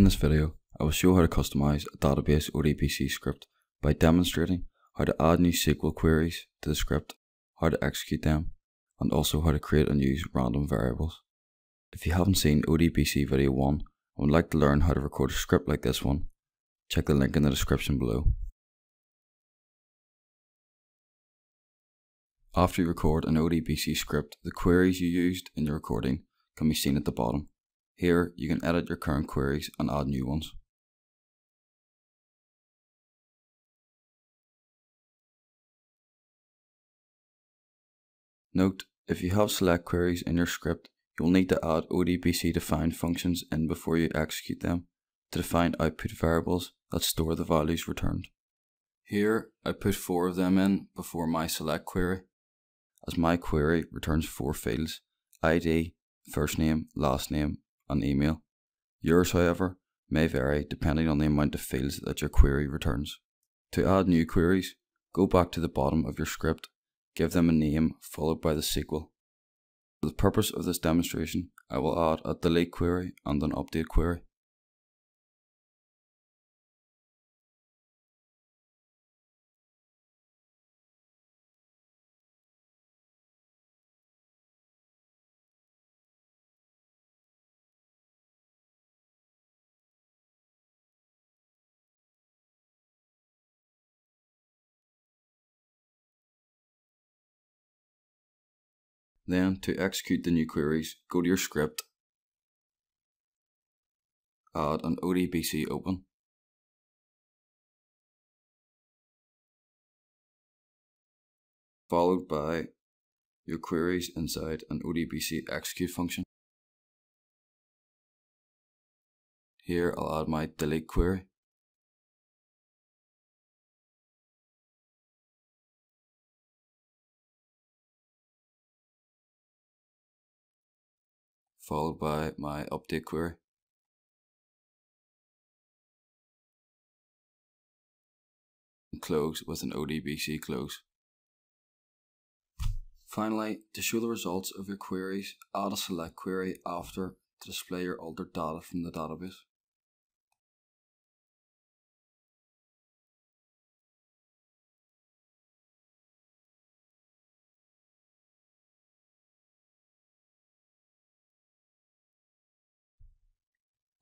In this video, I will show how to customize a database ODBC script by demonstrating how to add new SQL queries to the script, how to execute them, and also how to create and use random variables. If you haven't seen ODBC video 1 and would like to learn how to record a script like this one, check the link in the description below. After you record an ODBC script, the queries you used in your recording can be seen at the bottom. Here, you can edit your current queries and add new ones. Note, if you have select queries in your script, you will need to add ODBC defined functions in before you execute them to define output variables that store the values returned. Here, I put 4 of them in before my select query, as my query returns 4 fields: ID, first name, last name, and email. Yours, however, may vary depending on the amount of fields that your query returns. To add new queries, go back to the bottom of your script, give them a name followed by the SQL. For the purpose of this demonstration, I will add a delete query and an update query. Then, to execute the new queries, go to your script, add an ODBC open, followed by your queries inside an ODBC execute function. Here I'll add my delete query. Followed by my update query. And close with an ODBC close. Finally, to show the results of your queries, add a select query after to display your altered data from the database.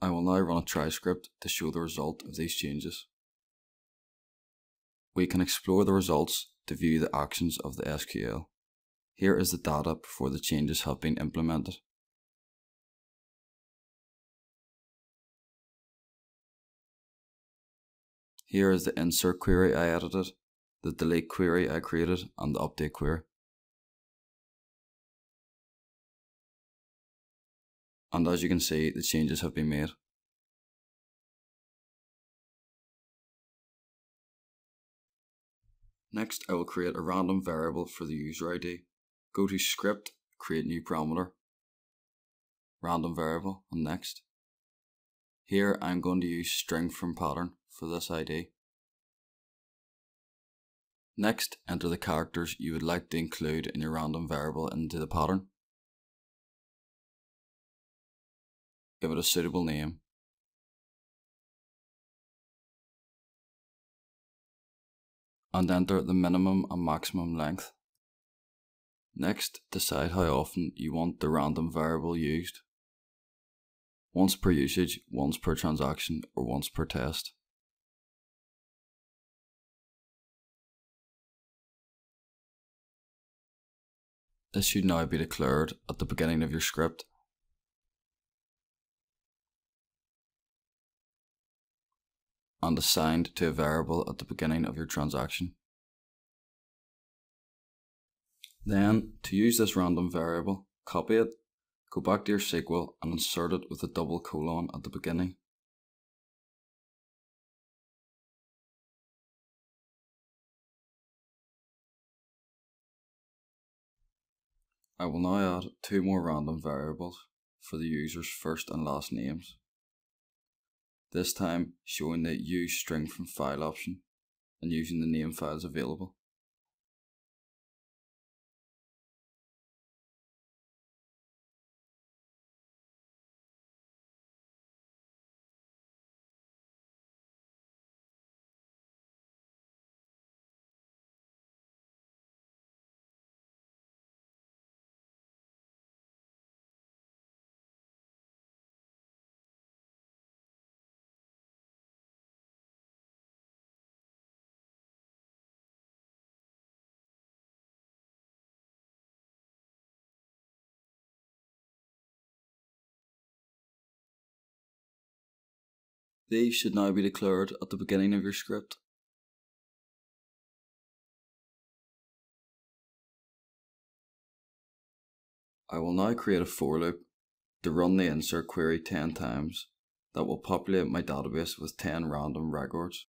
I will now run a try script to show the result of these changes. We can explore the results to view the actions of the SQL. Here is the data before the changes have been implemented. Here is the insert query I edited, the delete query I created, and the update query. And as you can see, the changes have been made. Next, I will create a random variable for the user ID. Go to Script, Create New Parameter, Random Variable, and Next. Here I'm going to use string from pattern for this ID. Next, enter the characters you would like to include in your random variable into the pattern. Give it a suitable name. And enter the minimum and maximum length. Next, decide how often you want the random variable used. Once per usage, once per transaction, or once per test. This should now be declared at the beginning of your script. And assigned to a variable at the beginning of your transaction. Then, to use this random variable, copy it, go back to your SQL and insert it with a double colon at the beginning. I will now add 2 more random variables for the user's first and last names. This time showing the use string from file option and using the name files available. These should now be declared at the beginning of your script. I will now create a for loop to run the insert query 10 times that will populate my database with 10 random records.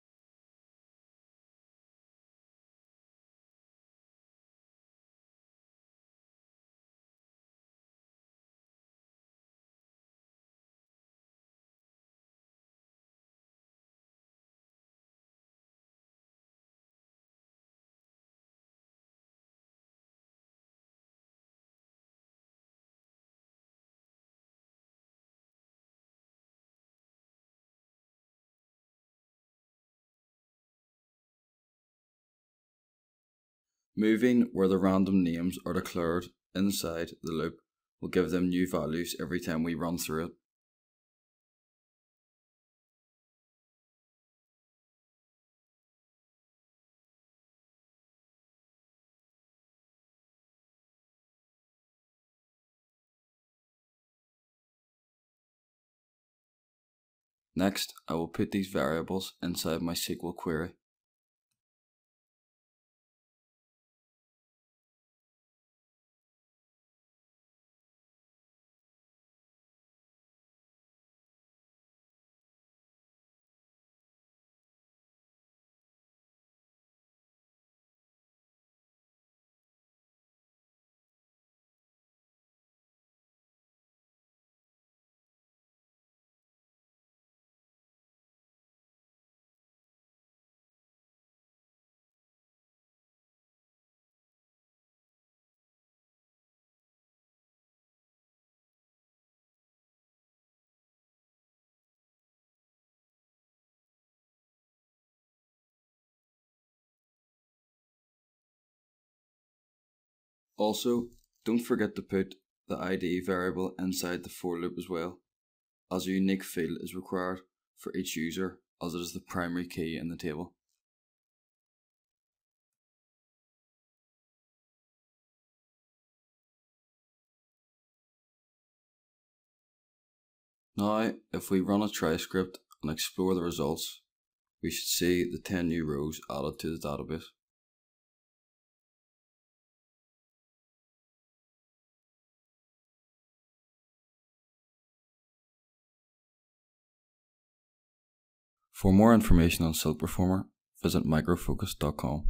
Moving where the random names are declared inside the loop will give them new values every time we run through it. Next, I will put these variables inside my SQL query. Also, don't forget to put the ID variable inside the for loop as well, as a unique field is required for each user as it is the primary key in the table. Now, if we run a try script and explore the results, we should see the 10 new rows added to the database. For more information on Silk Performer, visit microfocus.com.